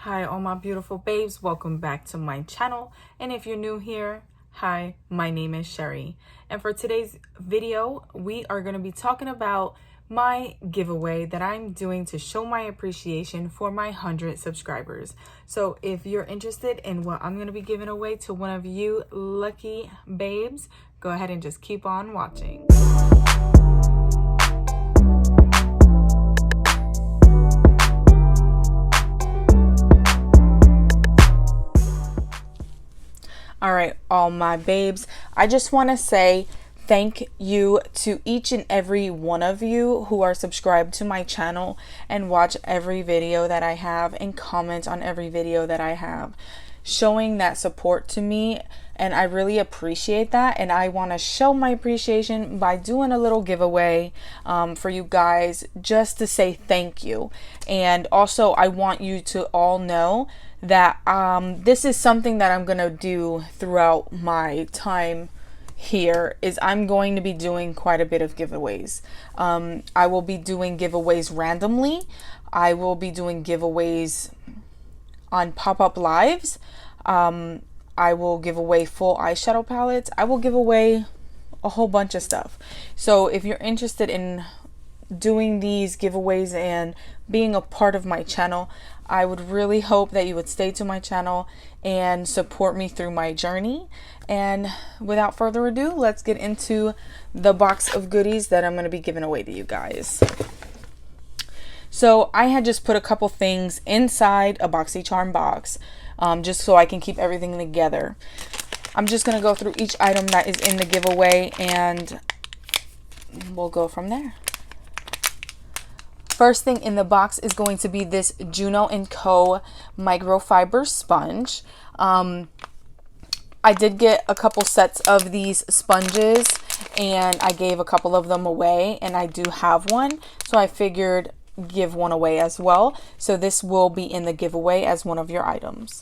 Hi all my beautiful babes, welcome back to my channel. And if you're new here, hi, my name is Sherry. And for today's video, we are going to be talking about my giveaway that I'm doing to show my appreciation for my 100 subscribers. So if you're interested in what I'm going to be giving away to one of you lucky babes, go ahead and just keep on watching. All right, all my babes, I just want to say thank you to each and every one of you who are subscribed to my channel and watch every video that I have and comment on every video that I have, showing that support to me. And I really appreciate that. And I want to show my appreciation by doing a little giveaway for you guys, just to say thank you. And also I want you to all know that this is something that I'm gonna do throughout my time here. Is I'm going to be doing quite a bit of giveaways. I will be doing giveaways randomly. I will be doing giveaways on pop-up lives. I will give away full eyeshadow palettes. I will give away a whole bunch of stuff. So if you're interested in doing these giveaways and being a part of my channel, I would really hope that you would stay to my channel and support me through my journey. And without further ado, let's get into the box of goodies that I'm going to be giving away to you guys. So I had just put a couple things inside a boxycharm box, just so I can keep everything together. I'm just going to go through each item that is in the giveaway and we'll go from there. First thing in the box is going to be this Juno & Co. microfiber sponge. I did get a couple sets of these sponges and I gave a couple of them away, and I do have one, so I figured give one away as well. So this will be in the giveaway as one of your items.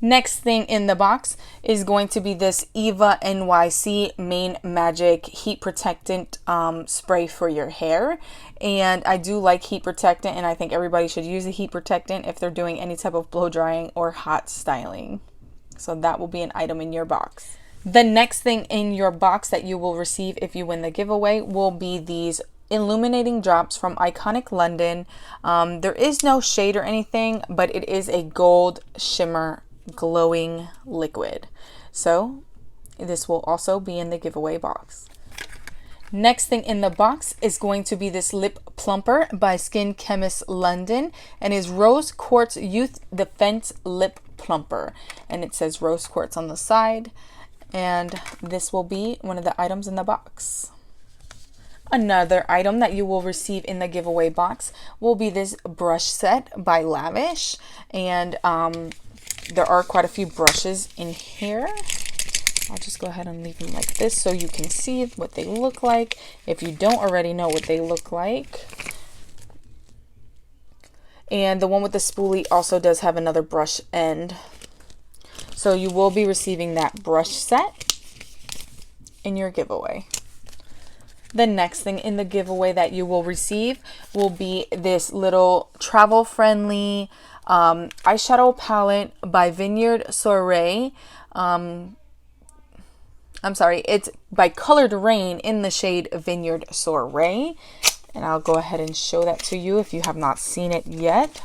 Next thing in the box is going to be this Eva NYC Maine Magic Heat Protectant spray for your hair. And I do like heat protectant, and I think everybody should use a heat protectant if they're doing any type of blow drying or hot styling. So that will be an item in your box. The next thing in your box that you will receive if you win the giveaway will be these Illuminating Drops from Iconic London. There is no shade or anything, but it is a gold shimmer glowing liquid. So this will also be in the giveaway box. Next thing in the box is going to be this lip plumper by Skin Chemist London, and is Rose Quartz Youth Defense Lip Plumper, and it says rose quartz on the side, and this will be one of the items in the box. Another item that you will receive in the giveaway box will be this brush set by Lavish, and there are quite a few brushes in here. I'll just go ahead and leave them like this so you can see what they look like if you don't already know what they look like. And the one with the spoolie also does have another brush end. So you will be receiving that brush set in your giveaway. The next thing in the giveaway that you will receive will be this little travel-friendly eyeshadow palette by Vineyard Soiree. I'm sorry, it's by Colored Rain in the shade Vineyard Soiree. And I'll go ahead and show that to you if you have not seen it yet.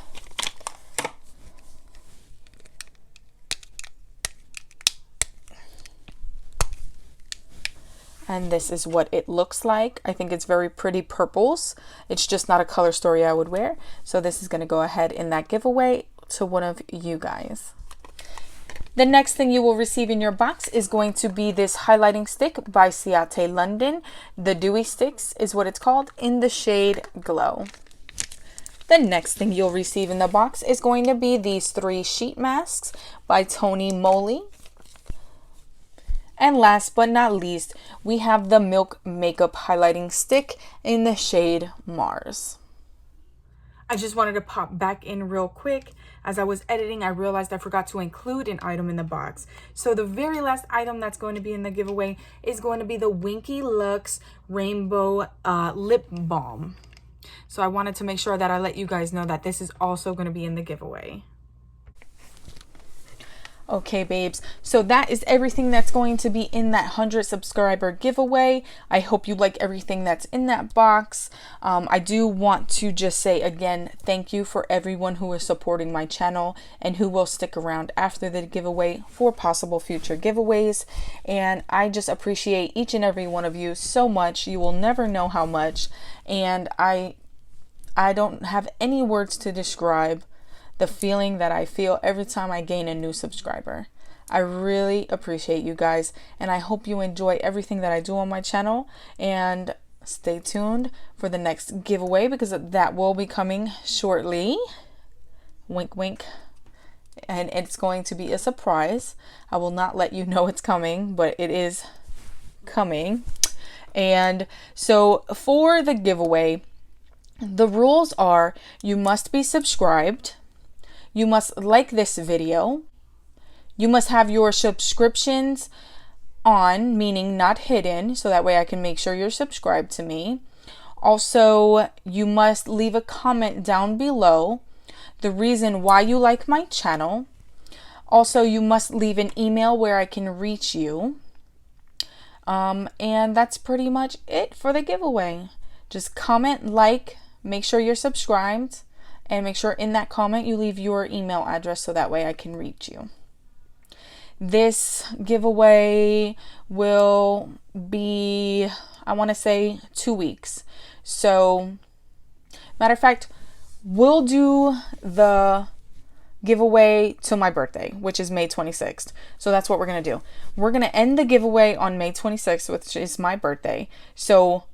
And this is what it looks like. I think it's very pretty purples. It's just not a color story I would wear. So this is going to go ahead in that giveaway to one of you guys. The next thing you will receive in your box is going to be this highlighting stick by Chatty London. The Dewy Sticks is what it's called, in the shade Glow. The next thing you'll receive in the box is going to be these 3 sheet masks by Tony Moly. And last but not least, we have the Milk Makeup Highlighting Stick in the shade Mars. I just wanted to pop back in real quick. As I was editing, I realized I forgot to include an item in the box. So the very last item that's going to be in the giveaway is going to be the Winky Luxe Rainbow Lip Balm. So I wanted to make sure that I let you guys know that this is also going to be in the giveaway. Okay, babes, so that is everything that's going to be in that 100 subscriber giveaway. I hope you like everything that's in that box. I do want to just say again, thank you for everyone who is supporting my channel and who will stick around after the giveaway for possible future giveaways. And I just appreciate each and every one of you so much. You will never know how much. And I don't have any words to describe the feeling that I feel every time I gain a new subscriber. I really appreciate you guys, and I hope you enjoy everything that I do on my channel, and stay tuned for the next giveaway because that will be coming shortly. Wink wink. And it's going to be a surprise. I will not let you know it's coming, but it is coming. And so for the giveaway, the rules are you must be subscribed. You must like this video. You must have your subscriptions on, meaning not hidden, so that way I can make sure you're subscribed to me. Also, you must leave a comment down below the reason why you like my channel. Also, you must leave an email where I can reach you. And that's pretty much it for the giveaway. Just comment, like, make sure you're subscribed. And make sure in that comment you leave your email address so that way I can reach you. This giveaway will be, I want to say 2 weeks. So, matter of fact, we'll do the giveaway to my birthday, which is May 26th. So that's what we're going to do. We're going to end the giveaway on May 26th, which is my birthday. So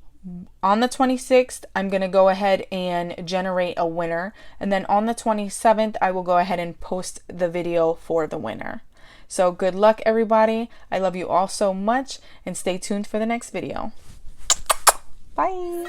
on the 26th, I'm going to go ahead and generate a winner. And then on the 27th, I will go ahead and post the video for the winner. So good luck, everybody. I love you all so much, and stay tuned for the next video. Bye.